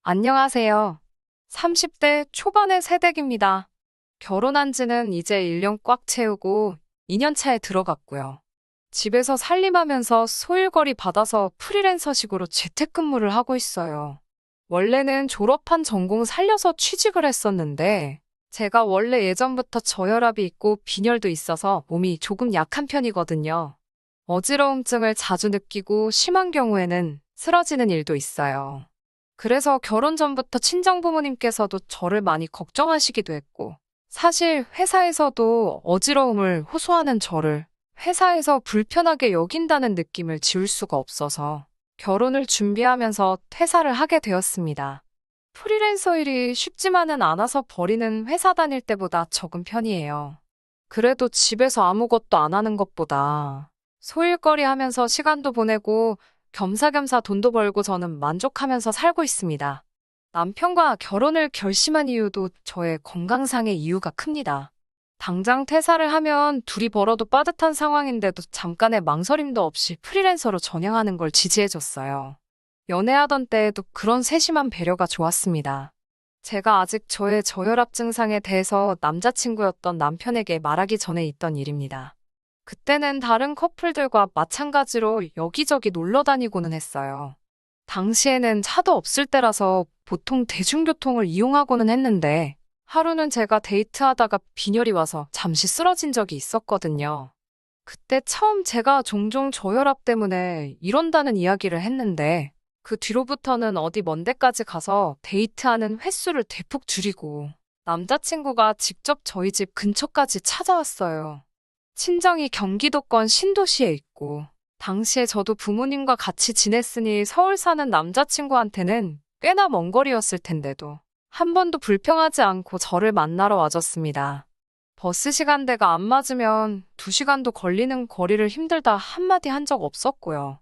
안녕하세요. 30대 초반의 새댁입니다. 결혼한 지는 이제 1년 꽉 채우고 2년 차에 들어갔고요. 집에서 살림하면서 소일거리 받아서 프리랜서식으로 재택근무를 하고 있어요. 원래는 졸업한 전공 살려서 취직을 했었는데, 제가 원래 예전부터 저혈압이 있고 빈혈도 있어서 몸이 조금 약한 편이거든요. 어지러움증을 자주 느끼고 심한 경우에는 쓰러지는 일도 있어요. 그래서 결혼 전부터 친정부모님께서도 저를 많이 걱정하시기도 했고, 사실 회사에서도 어지러움을 호소하는 저를 회사에서 불편하게 여긴다는 느낌을 지울 수가 없어서 결혼을 준비하면서 퇴사를 하게 되었습니다. 프리랜서 일이 쉽지만은 않아서 버리는 회사 다닐 때보다 적은 편이에요. 그래도 집에서 아무것도 안 하는 것보다 소일거리 하면서 시간도 보내고 겸사겸사 돈도 벌고 저는 만족하면서 살고 있습니다. 남편과 결혼을 결심한 이유도 저의 건강상의 이유가 큽니다. 당장 퇴사를 하면 둘이 벌어도 빠듯한 상황인데도 잠깐의 망설임도 없이 프리랜서로 전향하는 걸 지지해줬어요. 연애하던 때에도 그런 세심한 배려가 좋았습니다. 제가 아직 저의 저혈압 증상에 대해서 남자친구였던 남편에게 말하기 전에 있던 일입니다. 그때는 다른 커플들과 마찬가지로 여기저기 놀러 다니고는 했어요. 당시에는 차도 없을 때라서 보통 대중교통을 이용하고는 했는데, 하루는 제가 데이트하다가 빈혈이 와서 잠시 쓰러진 적이 있었거든요. 그때 처음 제가 종종 저혈압 때문에 이런다는 이야기를 했는데, 그 뒤로부터는 어디 먼 데까지 가서 데이트하는 횟수를 대폭 줄이고, 남자친구가 직접 저희 집 근처까지 찾아왔어요. 친정이 경기도권 신도시에 있고, 당시에 저도 부모님과 같이 지냈으니 서울 사는 남자친구한테는 꽤나 먼 거리였을 텐데도 한 번도 불평하지 않고 저를 만나러 와줬습니다. 버스 시간대가 안 맞으면 2시간도 걸리는 거리를 힘들다 한마디 한 적 없었고요.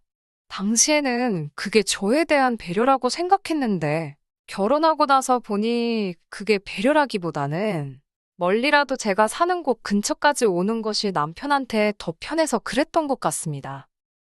당시에는 그게 저에 대한 배려라고 생각했는데, 결혼하고 나서 보니 그게 배려라기보다는 멀리라도 제가 사는 곳 근처까지 오는 것이 남편한테 더 편해서 그랬던 것 같습니다.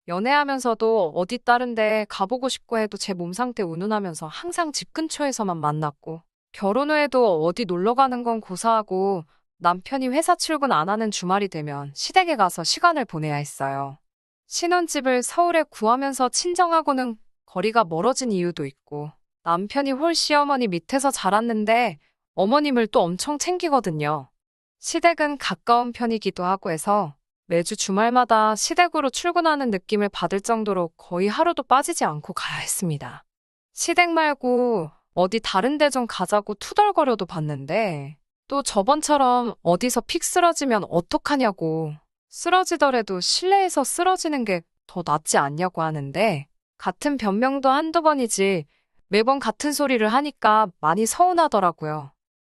연애하면서도 어디 다른 데 가보고 싶고 해도 제 몸 상태 운운하면서 항상 집 근처에서만 만났고, 결혼 후에도 어디 놀러 가는 건 고사하고 남편이 회사 출근 안 하는 주말이 되면 시댁에 가서 시간을 보내야 했어요. 신혼집을 서울에 구하면서 친정하고는 거리가 멀어진 이유도 있고, 남편이 홀 시어머니 밑에서 자랐는데 어머님을 또 엄청 챙기거든요. 시댁은 가까운 편이기도 하고 해서 매주 주말마다 시댁으로 출근하는 느낌을 받을 정도로 거의 하루도 빠지지 않고 가야 했습니다. 시댁 말고 어디 다른 데 좀 가자고 투덜거려도 봤는데, 또 저번처럼 어디서 픽 쓰러지면 어떡하냐고, 쓰러지더라도 실내에서 쓰러지는 게 더 낫지 않냐고 하는데, 같은 변명도 한두 번이지 매번 같은 소리를 하니까 많이 서운하더라고요.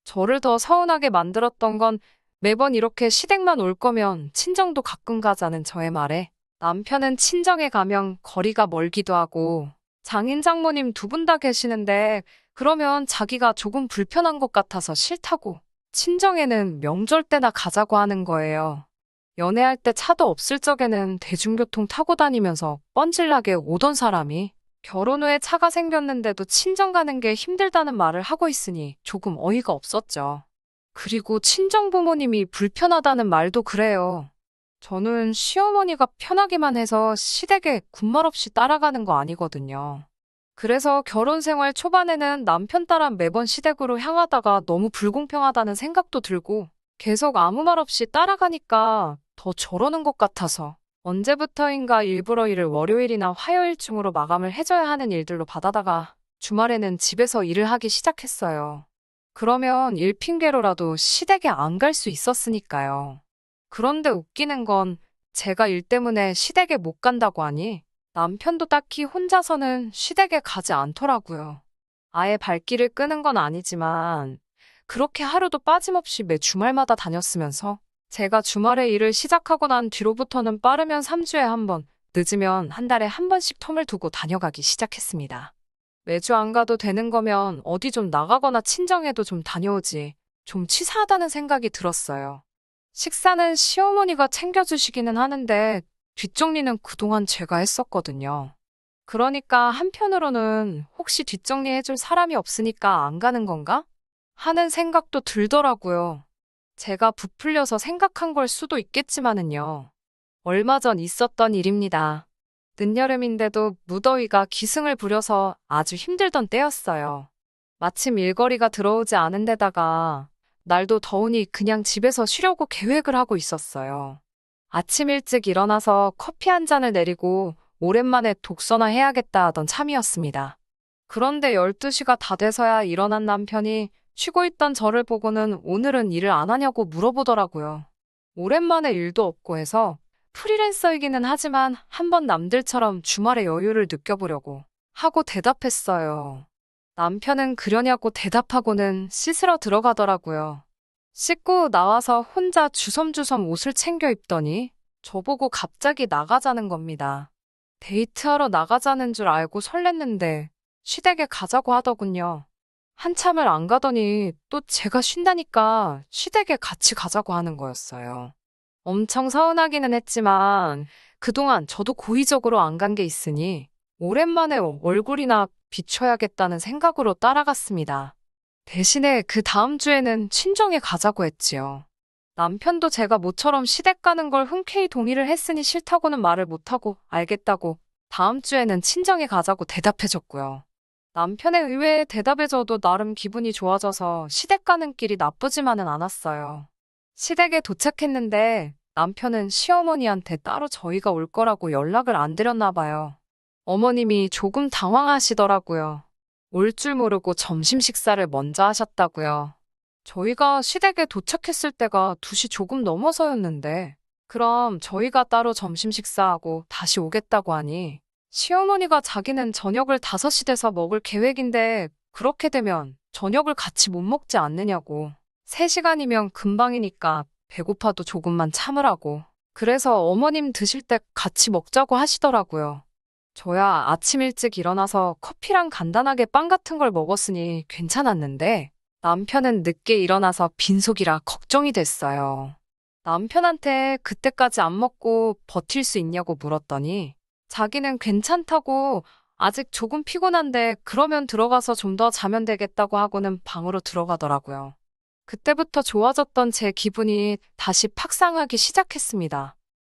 저를 더 서운하게 만들었던 건 매번 이렇게 시댁만 올 거면 친정도 가끔 가자는 저의 말에, 남편은 친정에 가면 거리가 멀기도 하고 장인 장모님 두 분 다 계시는데 그러면 자기가 조금 불편한 것 같아서 싫다고, 친정에는 명절 때나 가자고 하는 거예요. 연애할 때 차도 없을 적에는 대중교통 타고 다니면서 뻔질나게 오던 사람이 결혼 후에 차가 생겼는데도 친정 가는 게 힘들다는 말을 하고 있으니 조금 어이가 없었죠. 그리고 친정 부모님이 불편하다는 말도 그래요. 저는 시어머니가 편하기만 해서 시댁에 군말 없이 따라가는 거 아니거든요. 그래서 결혼 생활 초반에는 남편 따라 매번 시댁으로 향하다가 너무 불공평하다는 생각도 들고, 계속 아무 말 없이 따라가니까 더 저러는 것 같아서 언제부터인가 일부러 일을 월요일이나 화요일쯤으로 마감을 해줘야 하는 일들로 받아다가 주말에는 집에서 일을 하기 시작했어요. 그러면 일 핑계로라도 시댁에 안 갈 수 있었으니까요. 그런데 웃기는 건 제가 일 때문에 시댁에 못 간다고 하니 남편도 딱히 혼자서는 시댁에 가지 않더라고요. 아예 발길을 끄는 건 아니지만 그렇게 하루도 빠짐없이 매 주말마다 다녔으면서 제가 주말에 일을 시작하고 난 뒤로부터는 빠르면 3주에 한 번, 늦으면 한 달에 한 번씩 텀을 두고 다녀가기 시작했습니다. 매주 안 가도 되는 거면 어디 좀 나가거나 친정에도 좀 다녀오지, 좀 치사하다는 생각이 들었어요. 식사는 시어머니가 챙겨주시기는 하는데 뒷정리는 그동안 제가 했었거든요. 그러니까 한편으로는 혹시 뒷정리해줄 사람이 없으니까 안 가는 건가? 하는 생각도 들더라고요. 제가 부풀려서 생각한 걸 수도 있겠지만은요. 얼마 전 있었던 일입니다. 늦여름인데도 무더위가 기승을 부려서 아주 힘들던 때였어요. 마침 일거리가 들어오지 않은 데다가 날도 더우니 그냥 집에서 쉬려고 계획을 하고 있었어요. 아침 일찍 일어나서 커피 한 잔을 내리고 오랜만에 독서나 해야겠다 하던 참이었습니다. 그런데 12시가 다 돼서야 일어난 남편이 쉬고 있던 저를 보고는 오늘은 일을 안 하냐고 물어보더라고요. 오랜만에 일도 없고 해서 프리랜서이기는 하지만 한번 남들처럼 주말의 여유를 느껴보려고 하고 대답했어요. 남편은 그러냐고 대답하고는 씻으러 들어가더라고요. 씻고 나와서 혼자 주섬주섬 옷을 챙겨 입더니 저보고 갑자기 나가자는 겁니다. 데이트하러 나가자는 줄 알고 설렜는데 시댁에 가자고 하더군요. 한참을 안 가더니 또 제가 쉰다니까 시댁에 같이 가자고 하는 거였어요. 엄청 서운하기는 했지만 그동안 저도 고의적으로 안 간 게 있으니 오랜만에 얼굴이나 비춰야겠다는 생각으로 따라갔습니다. 대신에 그 다음 주에는 친정에 가자고 했지요. 남편도 제가 모처럼 시댁 가는 걸 흔쾌히 동의를 했으니 싫다고는 말을 못하고 알겠다고 다음 주에는 친정에 가자고 대답해줬고요. 남편의 의외의 대답에 저도 나름 기분이 좋아져서 시댁 가는 길이 나쁘지만은 않았어요. 시댁에 도착했는데 남편은 시어머니한테 따로 저희가 올 거라고 연락을 안 드렸나 봐요. 어머님이 조금 당황하시더라고요. 올 줄 모르고 점심 식사를 먼저 하셨다고요. 저희가 시댁에 도착했을 때가 2시 조금 넘어서였는데 그럼 저희가 따로 점심 식사하고 다시 오겠다고 하니 시어머니가 자기는 저녁을 5시 돼서 먹을 계획인데 그렇게 되면 저녁을 같이 못 먹지 않느냐고. 3시간이면 금방이니까 배고파도 조금만 참으라고. 그래서 어머님 드실 때 같이 먹자고 하시더라고요. 저야 아침 일찍 일어나서 커피랑 간단하게 빵 같은 걸 먹었으니 괜찮았는데 남편은 늦게 일어나서 빈속이라 걱정이 됐어요. 남편한테 그때까지 안 먹고 버틸 수 있냐고 물었더니 자기는 괜찮다고 아직 조금 피곤한데 그러면 들어가서 좀 더 자면 되겠다고 하고는 방으로 들어가더라고요. 그때부터 좋아졌던 제 기분이 다시 팍 상하기 시작했습니다.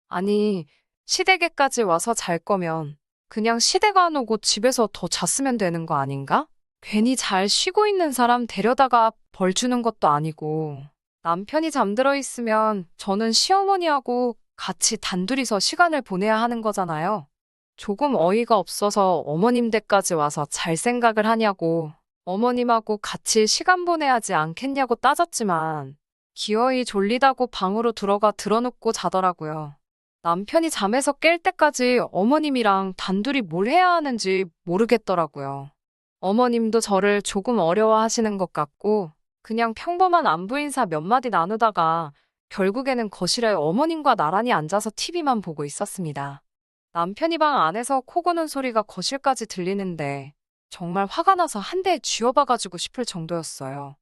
아니, 시댁에까지 와서 잘 거면 그냥 시댁 안 오고 집에서 더 잤으면 되는 거 아닌가? 괜히 잘 쉬고 있는 사람 데려다가 벌 주는 것도 아니고 남편이 잠들어 있으면 저는 시어머니하고 같이 단둘이서 시간을 보내야 하는 거잖아요. 조금 어이가 없어서 어머님 댁까지 와서 잘 생각을 하냐고 어머님하고 같이 시간 보내야지 않겠냐고 따졌지만 기어이 졸리다고 방으로 들어가 드러눕고 자더라고요. 남편이 잠에서 깰 때까지 어머님이랑 단둘이 뭘 해야 하는지 모르겠더라고요. 어머님도 저를 조금 어려워하시는 것 같고 그냥 평범한 안부 인사 몇 마디 나누다가 결국에는 거실에 어머님과 나란히 앉아서 TV만 보고 있었습니다. 남편이 방 안에서 코 고는 소리가 거실까지 들리는데 정말 화가 나서 한 대 쥐어박아주고 싶을 정도였어요.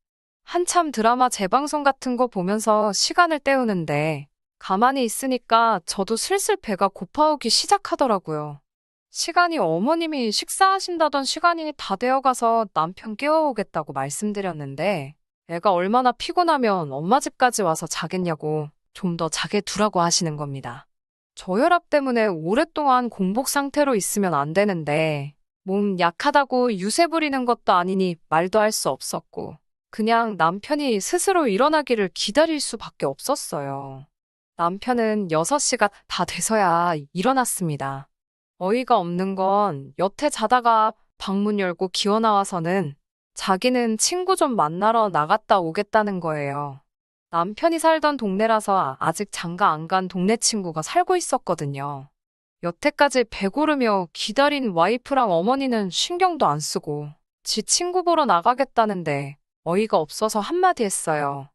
한참 드라마 재방송 같은 거 보면서 시간을 때우는데 가만히 있으니까 저도 슬슬 배가 고파오기 시작하더라고요. 시간이 어머님이 식사하신다던 시간이 다 되어가서 남편 깨워오겠다고 말씀드렸는데 애가 얼마나 피곤하면 엄마 집까지 와서 자겠냐고 좀 더 자게 두라고 하시는 겁니다. 저혈압 때문에 오랫동안 공복 상태로 있으면 안 되는데 몸 약하다고 유세 부리는 것도 아니니 말도 할 수 없었고 그냥 남편이 스스로 일어나기를 기다릴 수밖에 없었어요. 남편은 6시가 다 돼서야 일어났습니다. 어이가 없는 건 여태 자다가 방문 열고 기어 나와서는 자기는 친구 좀 만나러 나갔다 오겠다는 거예요. 남편이 살던 동네라서 아직 장가 안 간 동네 친구가 살고 있었거든요. 여태까지 배고르며 기다린 와이프랑 어머니는 신경도 안 쓰고 지 친구 보러 나가겠다는데 어이가 없어서 한마디 했어요.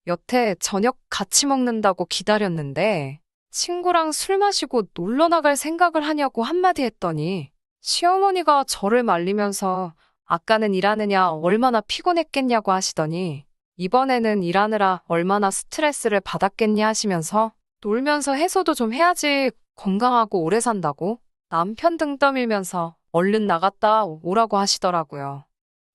여태 저녁 같이 먹는다고 기다렸는데 친구랑 술 마시고 놀러 나갈 생각을 하냐고 한마디 했더니 시어머니가 저를 말리면서 아까는 일하느냐 얼마나 피곤했겠냐고 하시더니 이번에는 일하느라 얼마나 스트레스를 받았겠니 하시면서 놀면서 해소도 좀 해야지 건강하고 오래 산다고 남편 등 떠밀면서 얼른 나갔다 오라고 하시더라고요.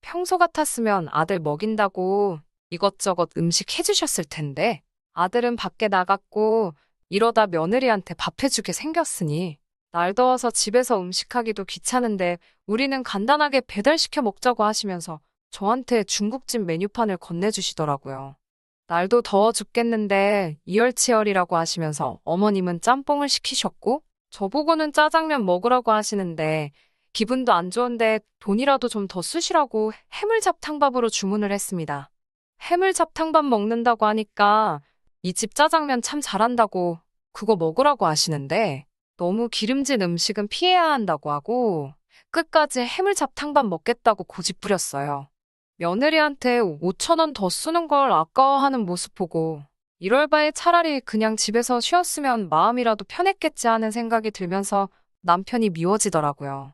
평소 같았으면 아들 먹인다고 이것저것 음식 해주셨을 텐데 아들은 밖에 나갔고 이러다 며느리한테 밥 해주게 생겼으니 날 더워서 집에서 음식하기도 귀찮은데 우리는 간단하게 배달시켜 먹자고 하시면서 저한테 중국집 메뉴판을 건네주시더라고요. 날도 더워 죽겠는데 이열치열이라고 하시면서 어머님은 짬뽕을 시키셨고 저보고는 짜장면 먹으라고 하시는데 기분도 안 좋은데 돈이라도 좀 더 쓰시라고 해물잡탕밥으로 주문을 했습니다. 해물잡탕밥 먹는다고 하니까 이 집 짜장면 참 잘한다고 그거 먹으라고 하시는데 너무 기름진 음식은 피해야 한다고 하고 끝까지 해물잡탕밥 먹겠다고 고집부렸어요. 며느리한테 5천 원 더 쓰는 걸 아까워하는 모습 보고 이럴 바에 차라리 그냥 집에서 쉬었으면 마음이라도 편했겠지 하는 생각이 들면서 남편이 미워지더라고요.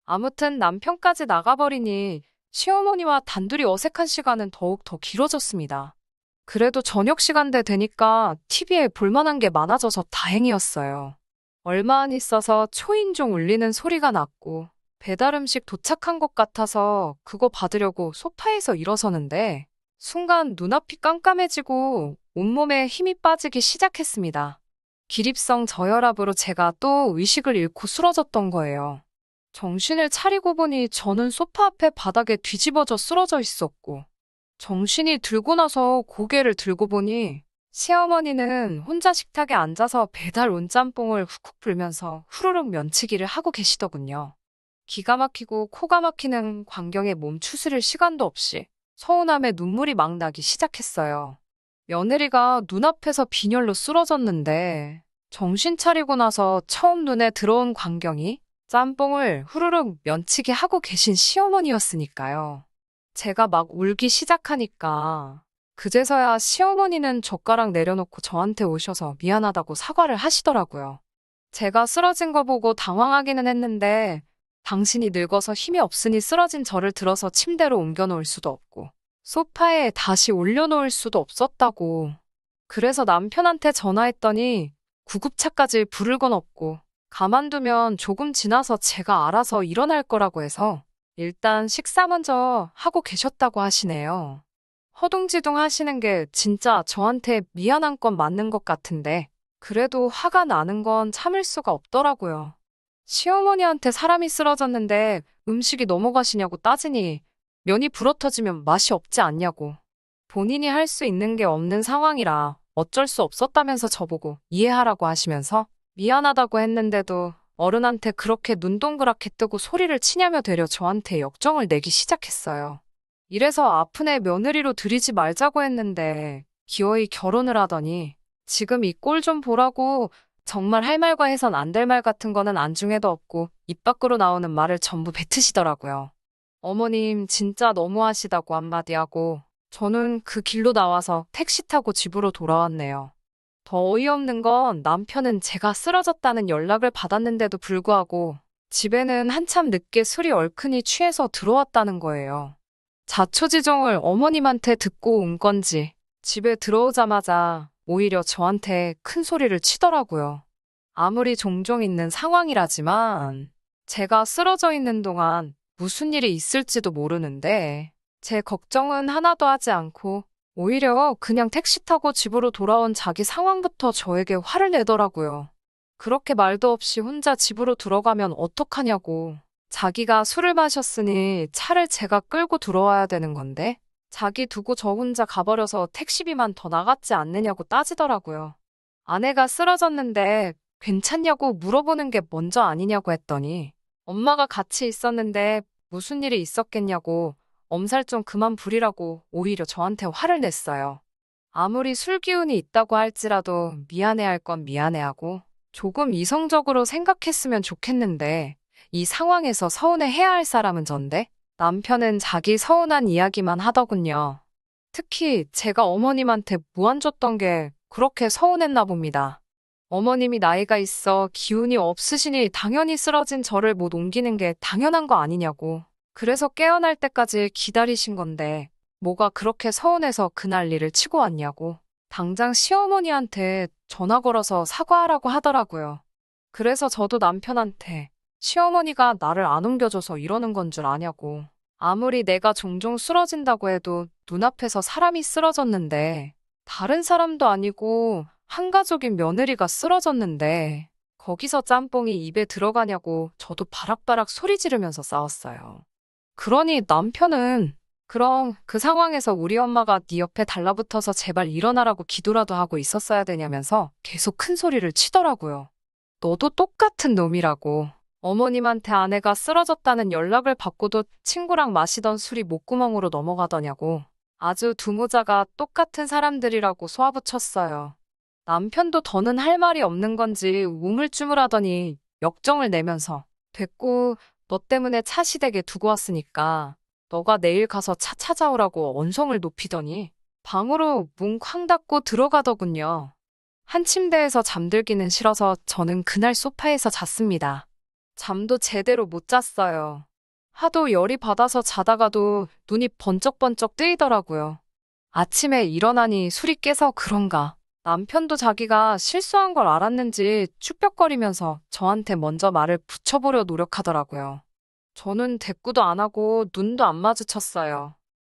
아무튼 남편까지 나가버리니 시어머니와 단둘이 어색한 시간은 더욱 더 길어졌습니다. 그래도 저녁 시간대 되니까 TV에 볼만한 게 많아져서 다행이었어요. 얼마 안 있어서 초인종 울리는 소리가 났고 배달 음식 도착한 것 같아서 그거 받으려고 소파에서 일어서는데 순간 눈앞이 깜깜해지고 온몸에 힘이 빠지기 시작했습니다. 기립성 저혈압으로 제가 또 의식을 잃고 쓰러졌던 거예요. 정신을 차리고 보니 저는 소파 앞에 바닥에 뒤집어져 쓰러져 있었고 정신이 들고 나서 고개를 들고 보니 시어머니는 혼자 식탁에 앉아서 배달 온 짬뽕을 훅훅 불면서 후루룩 면치기를 하고 계시더군요. 기가 막히고 코가 막히는 광경에 몸 추스릴 시간도 없이 서운함에 눈물이 막 나기 시작했어요. 며느리가 눈앞에서 빈혈로 쓰러졌는데 정신 차리고 나서 처음 눈에 들어온 광경이 짬뽕을 후루룩 면치기 하고 계신 시어머니였으니까요. 제가 막 울기 시작하니까 그제서야 시어머니는 젓가락 내려놓고 저한테 오셔서 미안하다고 사과를 하시더라고요. 제가 쓰러진 거 보고 당황하기는 했는데 당신이 늙어서 힘이 없으니 쓰러진 저를 들어서 침대로 옮겨놓을 수도 없고 소파에 다시 올려놓을 수도 없었다고. 그래서 남편한테 전화했더니 구급차까지 부를 건 없고 가만두면 조금 지나서 제가 알아서 일어날 거라고 해서 일단 식사 먼저 하고 계셨다고 하시네요. 허둥지둥 하시는 게 진짜 저한테 미안한 건 맞는 것 같은데 그래도 화가 나는 건 참을 수가 없더라고요. 시어머니한테 사람이 쓰러졌는데 음식이 넘어가시냐고 따지니 면이 불어터지면 맛이 없지 않냐고. 본인이 할 수 있는 게 없는 상황이라 어쩔 수 없었다면서 저보고 이해하라고 하시면서 미안하다고 했는데도 어른한테 그렇게 눈 동그랗게 뜨고 소리를 치냐며 되려 저한테 역정을 내기 시작했어요. 이래서 아픈 애 며느리로 들이지 말자고 했는데 기어이 결혼을 하더니 지금 이 꼴 좀 보라고 정말 할 말과 해선 안 될 말 같은 거는 안중에도 없고 입 밖으로 나오는 말을 전부 뱉으시더라고요. 어머님 진짜 너무하시다고 한마디 하고 저는 그 길로 나와서 택시 타고 집으로 돌아왔네요. 더 어이없는 건 남편은 제가 쓰러졌다는 연락을 받았는데도 불구하고 집에는 한참 늦게 술이 얼큰이 취해서 들어왔다는 거예요. 자초지종을 어머님한테 듣고 온 건지 집에 들어오자마자 오히려 저한테 큰 소리를 치더라고요. 아무리 종종 있는 상황이라지만 제가 쓰러져 있는 동안 무슨 일이 있을지도 모르는데 제 걱정은 하나도 하지 않고 오히려 그냥 택시 타고 집으로 돌아온 자기 상황부터 저에게 화를 내더라고요. 그렇게 말도 없이 혼자 집으로 들어가면 어떡하냐고. 자기가 술을 마셨으니 차를 제가 끌고 들어와야 되는 건데 자기 두고 저 혼자 가버려서 택시비만 더 나갔지 않느냐고 따지더라고요. 아내가 쓰러졌는데 괜찮냐고 물어보는 게 먼저 아니냐고 했더니 엄마가 같이 있었는데 무슨 일이 있었겠냐고 엄살 좀 그만 부리라고 오히려 저한테 화를 냈어요. 아무리 술 기운이 있다고 할지라도 미안해할 건 미안해하고 조금 이성적으로 생각했으면 좋겠는데 이 상황에서 서운해해야 할 사람은 전데 남편은 자기 서운한 이야기만 하더군요. 특히 제가 어머님한테 무안 줬던 게 그렇게 서운했나 봅니다. 어머님이 나이가 있어 기운이 없으시니 당연히 쓰러진 저를 못 옮기는 게 당연한 거 아니냐고. 그래서 깨어날 때까지 기다리신 건데 뭐가 그렇게 서운해서 그 난리를 치고 왔냐고. 당장 시어머니한테 전화 걸어서 사과하라고 하더라고요. 그래서 저도 남편한테 시어머니가 나를 안 옮겨줘서 이러는 건 줄 아냐고. 아무리 내가 종종 쓰러진다고 해도 눈앞에서 사람이 쓰러졌는데, 다른 사람도 아니고 한 가족인 며느리가 쓰러졌는데, 거기서 짬뽕이 입에 들어가냐고 저도 바락바락 소리 지르면서 싸웠어요. 그러니 남편은 그럼 그 상황에서 우리 엄마가 네 옆에 달라붙어서 제발 일어나라고 기도라도 하고 있었어야 되냐면서 계속 큰 소리를 치더라고요. 너도 똑같은 놈이라고. 어머님한테 아내가 쓰러졌다는 연락을 받고도 친구랑 마시던 술이 목구멍으로 넘어가더냐고. 아주 두 모자가 똑같은 사람들이라고 쏘아붙였어요. 남편도 더는 할 말이 없는 건지 우물쭈물하더니 역정을 내면서 됐고 너 때문에 차 시댁에 두고 왔으니까 너가 내일 가서 차 찾아오라고 언성을 높이더니 방으로 문 쾅 닫고 들어가더군요. 한 침대에서 잠들기는 싫어서 저는 그날 소파에서 잤습니다. 잠도 제대로 못 잤어요. 하도 열이 받아서 자다가도 눈이 번쩍번쩍 뜨이더라고요. 아침에 일어나니 술이 깨서 그런가. 남편도 자기가 실수한 걸 알았는지 축벽거리면서 저한테 먼저 말을 붙여보려 노력하더라고요. 저는 대꾸도 안 하고 눈도 안 마주쳤어요.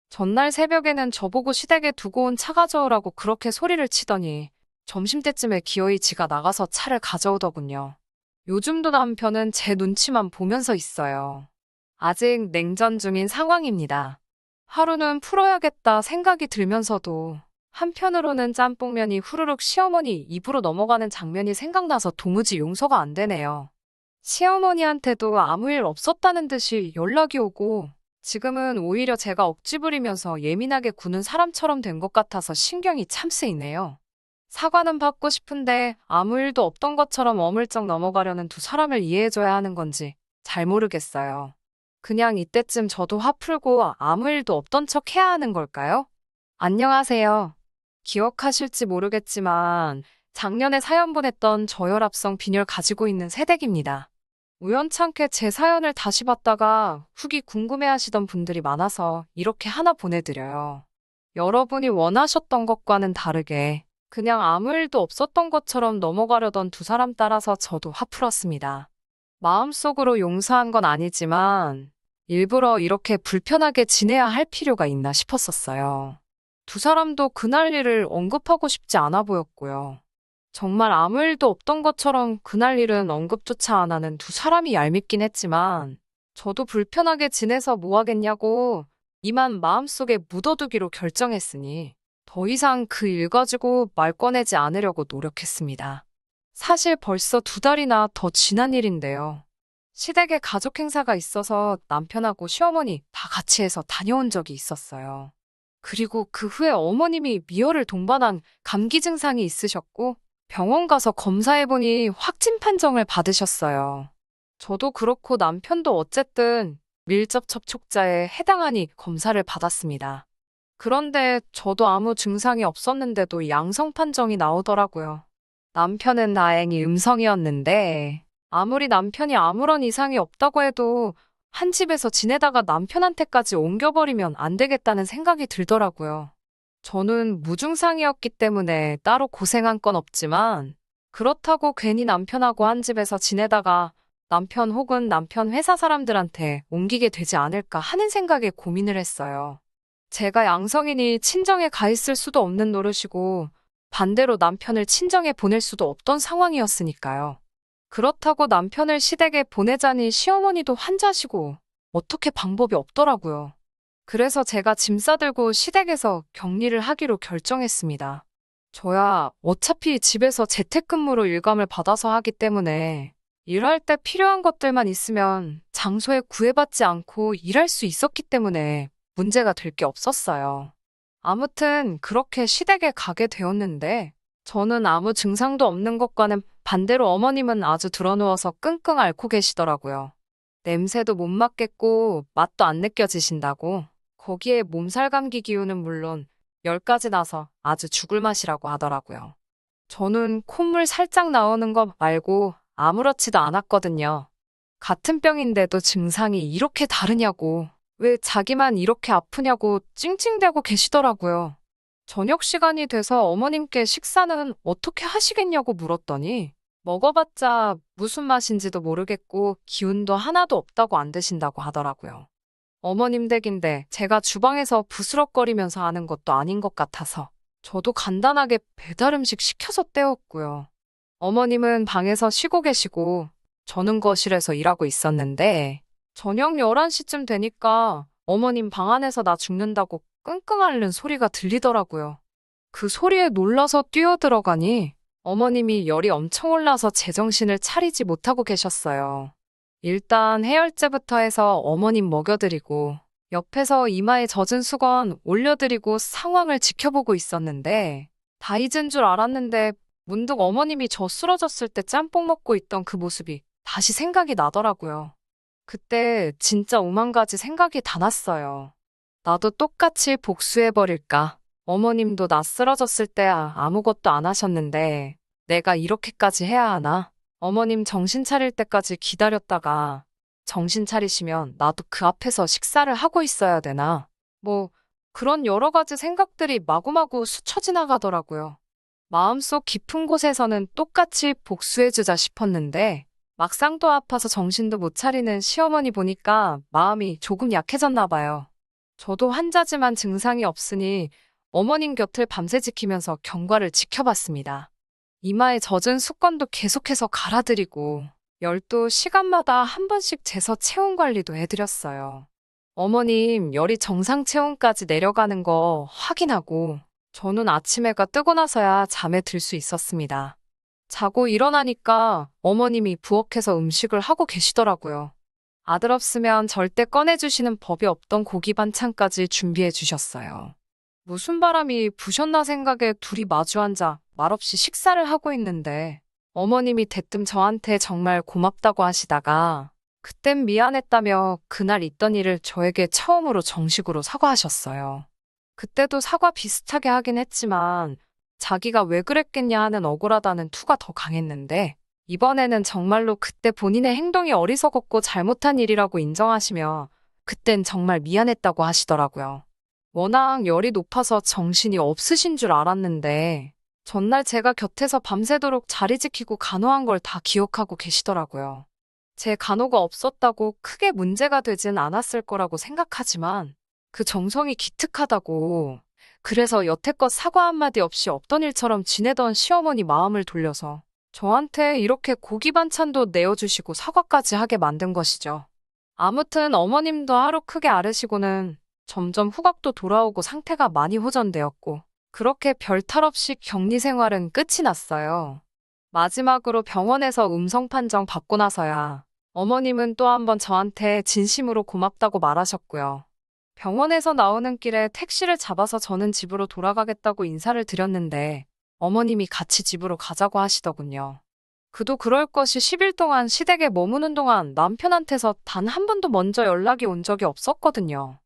전날 새벽에는 저보고 시댁에 두고 온 차 가져오라고 그렇게 소리를 치더니 점심때쯤에 기어이 지가 나가서 차를 가져오더군요. 요즘도 남편은 제 눈치만 보면서 있어요. 아직 냉전 중인 상황입니다. 하루는 풀어야겠다 생각이 들면서도 한편으로는 짬뽕면이 후루룩 시어머니 입으로 넘어가는 장면이 생각나서 도무지 용서가 안 되네요. 시어머니한테도 아무 일 없었다는 듯이 연락이 오고 지금은 오히려 제가 억지 부리면서 예민하게 구는 사람처럼 된 것 같아서 신경이 참 쓰이네요. 사과는 받고 싶은데 아무 일도 없던 것처럼 어물쩍 넘어가려는 두 사람을 이해해줘야 하는 건지 잘 모르겠어요. 그냥 이때쯤 저도 화 풀고 아무 일도 없던 척 해야 하는 걸까요? 안녕하세요. 기억하실지 모르겠지만 작년에 사연 보냈던 저혈압성 빈혈 가지고 있는 새댁입니다. 우연찮게 제 사연을 다시 봤다가 후기 궁금해하시던 분들이 많아서 이렇게 하나 보내드려요. 여러분이 원하셨던 것과는 다르게 그냥 아무 일도 없었던 것처럼 넘어가려던 두 사람 따라서 저도 화 풀었습니다. 마음속으로 용서한 건 아니지만 일부러 이렇게 불편하게 지내야 할 필요가 있나 싶었었어요. 두 사람도 그날 일을 언급하고 싶지 않아 보였고요. 정말 아무 일도 없던 것처럼 그날 일은 언급조차 안 하는 두 사람이 얄밉긴 했지만 저도 불편하게 지내서 뭐 하겠냐고 이만 마음속에 묻어두기로 결정했으니 더 이상 그 일 가지고 말 꺼내지 않으려고 노력했습니다. 사실 벌써 2달이나 더 지난 일인데요. 시댁에 가족 행사가 있어서 남편하고 시어머니 다 같이 해서 다녀온 적이 있었어요. 그리고 그 후에 어머님이 미열을 동반한 감기 증상이 있으셨고 병원 가서 검사해보니 확진 판정을 받으셨어요. 저도 그렇고 남편도 어쨌든 밀접 접촉자에 해당하니 검사를 받았습니다. 그런데 저도 아무 증상이 없었는데도 양성 판정이 나오더라고요. 남편은 다행히 음성이었는데 아무리 남편이 아무런 이상이 없다고 해도 한 집에서 지내다가 남편한테까지 옮겨버리면 안 되겠다는 생각이 들더라고요. 저는 무증상이었기 때문에 따로 고생한 건 없지만 그렇다고 괜히 남편하고 한 집에서 지내다가 남편 혹은 남편 회사 사람들한테 옮기게 되지 않을까 하는 생각에 고민을 했어요. 제가 양성이니 친정에 가 있을 수도 없는 노릇이고 반대로 남편을 친정에 보낼 수도 없던 상황이었으니까요. 그렇다고 남편을 시댁에 보내자니 시어머니도 환자시고 어떻게 방법이 없더라고요. 그래서 제가 짐 싸들고 시댁에서 격리를 하기로 결정했습니다. 저야 어차피 집에서 재택근무로 일감을 받아서 하기 때문에 일할 때 필요한 것들만 있으면 장소에 구애받지 않고 일할 수 있었기 때문에 문제가 될 게 없었어요. 아무튼 그렇게 시댁에 가게 되었는데 저는 아무 증상도 없는 것과는 반대로 어머님은 아주 드러누워서 끙끙 앓고 계시더라고요. 냄새도 못 맡겠고 맛도 안 느껴지신다고. 거기에 몸살 감기 기운은 물론 열까지 나서 아주 죽을 맛이라고 하더라고요. 저는 콧물 살짝 나오는 거 말고 아무렇지도 않았거든요. 같은 병인데도 증상이 이렇게 다르냐고, 왜 자기만 이렇게 아프냐고 찡찡대고 계시더라고요. 저녁 시간이 돼서 어머님께 식사는 어떻게 하시겠냐고 물었더니 먹어봤자 무슨 맛인지도 모르겠고 기운도 하나도 없다고 안 드신다고 하더라고요. 어머님 댁인데 제가 주방에서 부스럭거리면서 하는 것도 아닌 것 같아서 저도 간단하게 배달 음식 시켜서 때웠고요. 어머님은 방에서 쉬고 계시고 저는 거실에서 일하고 있었는데 저녁 11시쯤 되니까 어머님 방 안에서 나 죽는다고 끙끙 앓는 소리가 들리더라고요. 그 소리에 놀라서 뛰어들어가니 어머님이 열이 엄청 올라서 제정신을 차리지 못하고 계셨어요. 일단 해열제부터 해서 어머님 먹여드리고 옆에서 이마에 젖은 수건 올려드리고 상황을 지켜보고 있었는데 다 잊은 줄 알았는데 문득 어머님이 저 쓰러졌을 때 짬뽕 먹고 있던 그 모습이 다시 생각이 나더라고요. 그때 진짜 오만 가지 생각이 다 났어요. 나도 똑같이 복수해버릴까? 어머님도 나 쓰러졌을 때 아무것도 안 하셨는데 내가 이렇게까지 해야 하나? 어머님 정신 차릴 때까지 기다렸다가 정신 차리시면 나도 그 앞에서 식사를 하고 있어야 되나? 뭐 그런 여러 가지 생각들이 마구마구 스쳐 지나가더라고요. 마음속 깊은 곳에서는 똑같이 복수해주자 싶었는데 막상 또 아파서 정신도 못 차리는 시어머니 보니까 마음이 조금 약해졌나 봐요. 저도 환자지만 증상이 없으니 어머님 곁을 밤새 지키면서 경과를 지켜봤습니다. 이마에 젖은 수건도 계속해서 갈아드리고 열도 시간마다 한 번씩 재서 체온 관리도 해드렸어요. 어머님 열이 정상 체온까지 내려가는 거 확인하고 저는 아침 해가 뜨고 나서야 잠에 들 수 있었습니다. 자고 일어나니까 어머님이 부엌에서 음식을 하고 계시더라고요. 아들 없으면 절대 꺼내주시는 법이 없던 고기 반찬까지 준비해 주셨어요. 무슨 바람이 부셨나 생각에 둘이 마주 앉아 말없이 식사를 하고 있는데 어머님이 대뜸 저한테 정말 고맙다고 하시다가 그땐 미안했다며 그날 있던 일을 저에게 처음으로 정식으로 사과하셨어요. 그때도 사과 비슷하게 하긴 했지만 자기가 왜 그랬겠냐 하는 억울하다는 투가 더 강했는데 이번에는 정말로 그때 본인의 행동이 어리석었고 잘못한 일이라고 인정하시며 그땐 정말 미안했다고 하시더라고요. 워낙 열이 높아서 정신이 없으신 줄 알았는데 전날 제가 곁에서 밤새도록 자리 지키고 간호한 걸 다 기억하고 계시더라고요. 제 간호가 없었다고 크게 문제가 되진 않았을 거라고 생각하지만 그 정성이 기특하다고 그래서 여태껏 사과 한마디 없이 없던 일처럼 지내던 시어머니 마음을 돌려서 저한테 이렇게 고기 반찬도 내어주시고 사과까지 하게 만든 것이죠. 아무튼 어머님도 하루 크게 앓으시고는 점점 후각도 돌아오고 상태가 많이 호전되었고 그렇게 별 탈 없이 격리 생활은 끝이 났어요. 마지막으로 병원에서 음성 판정 받고 나서야 어머님은 또 한번 저한테 진심으로 고맙다고 말하셨고요. 병원에서 나오는 길에 택시를 잡아서 저는 집으로 돌아가겠다고 인사를 드렸는데 어머님이 같이 집으로 가자고 하시더군요. 그도 그럴 것이 10일 동안 시댁에 머무는 동안 남편한테서 단 한 번도 먼저 연락이 온 적이 없었거든요.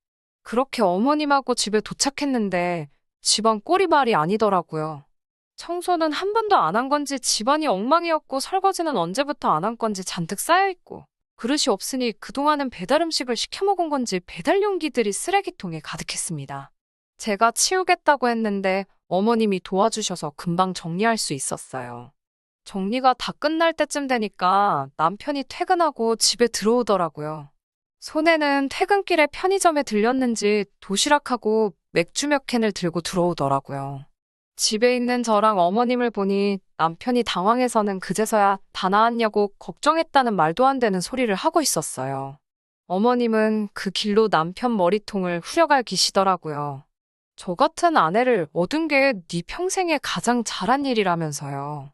그렇게 어머님하고 집에 도착했는데 집안 꼴이말이 아니더라고요. 청소는 한 번도 안 한 건지 집안이 엉망이었고 설거지는 언제부터 안 한 건지 잔뜩 쌓여있고 그릇이 없으니 그동안은 배달 음식을 시켜 먹은 건지 배달 용기들이 쓰레기통에 가득했습니다. 제가 치우겠다고 했는데 어머님이 도와주셔서 금방 정리할 수 있었어요. 정리가 다 끝날 때쯤 되니까 남편이 퇴근하고 집에 들어오더라고요. 손에는 퇴근길에 편의점에 들렸는지 도시락하고 맥주 몇 캔을 들고 들어오더라고요. 집에 있는 저랑 어머님을 보니 남편이 당황해서는 그제서야 다 나았냐고 걱정했다는 말도 안 되는 소리를 하고 있었어요. 어머님은 그 길로 남편 머리통을 후려갈기시더라고요. 저 같은 아내를 얻은 게 네 평생에 가장 잘한 일이라면서요.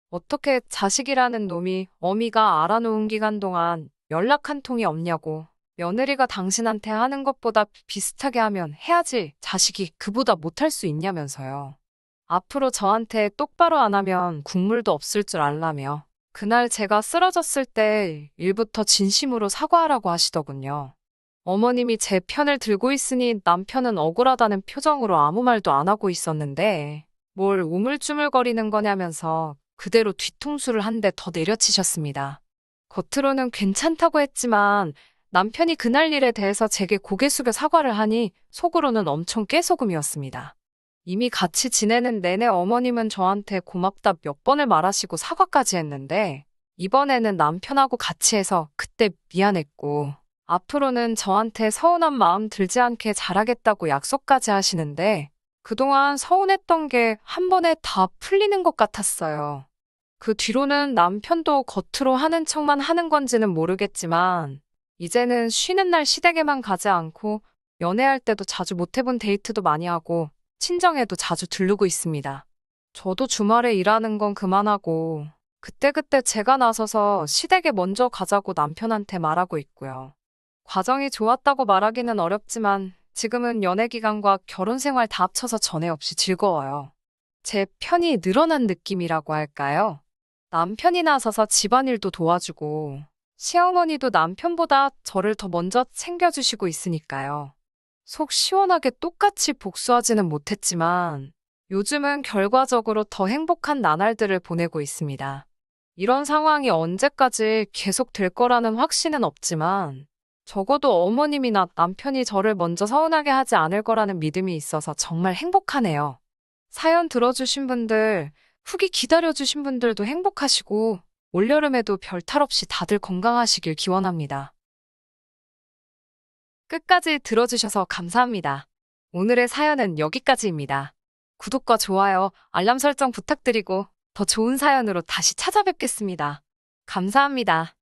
어떻게 자식이라는 놈이 어미가 알아놓은 기간 동안 연락 한 통이 없냐고. 며느리가 당신한테 하는 것보다 비슷하게 하면 해야지 자식이 그보다 못할 수 있냐면서요. 앞으로 저한테 똑바로 안 하면 국물도 없을 줄 알라며 그날 제가 쓰러졌을 때 일부터 진심으로 사과하라고 하시더군요. 어머님이 제 편을 들고 있으니 남편은 억울하다는 표정으로 아무 말도 안 하고 있었는데 뭘 우물쭈물거리는 거냐면서 그대로 뒤통수를 한 대 더 내려치셨습니다. 겉으로는 괜찮다고 했지만 남편이 그날 일에 대해서 제게 고개 숙여 사과를 하니 속으로는 엄청 깨소금이었습니다. 이미 같이 지내는 내내 어머님은 저한테 고맙다 몇 번을 말하시고 사과까지 했는데, 이번에는 남편하고 같이 해서 그때 미안했고, 앞으로는 저한테 서운한 마음 들지 않게 잘하겠다고 약속까지 하시는데, 그동안 서운했던 게 한 번에 다 풀리는 것 같았어요. 그 뒤로는 남편도 겉으로 하는 척만 하는 건지는 모르겠지만, 이제는 쉬는 날 시댁에만 가지 않고, 연애할 때도 자주 못 해본 데이트도 많이 하고, 친정에도 자주 들르고 있습니다. 저도 주말에 일하는 건 그만하고, 그때그때 제가 나서서 시댁에 먼저 가자고 남편한테 말하고 있고요. 과정이 좋았다고 말하기는 어렵지만, 지금은 연애 기간과 결혼 생활 다 합쳐서 전에 없이 즐거워요. 제 편이 늘어난 느낌이라고 할까요? 남편이 나서서 집안일도 도와주고, 시어머니도 남편보다 저를 더 먼저 챙겨주시고 있으니까요. 속 시원하게 똑같이 복수하지는 못했지만, 요즘은 결과적으로 더 행복한 나날들을 보내고 있습니다. 이런 상황이 언제까지 계속 될 거라는 확신은 없지만, 적어도 어머님이나 남편이 저를 먼저 서운하게 하지 않을 거라는 믿음이 있어서 정말 행복하네요. 사연 들어주신 분들, 후기 기다려주신 분들도 행복하시고, 올여름에도 별탈 없이 다들 건강하시길 기원합니다. 끝까지 들어주셔서 감사합니다. 오늘의 사연은 여기까지입니다. 구독과 좋아요, 알람 설정 부탁드리고 더 좋은 사연으로 다시 찾아뵙겠습니다. 감사합니다.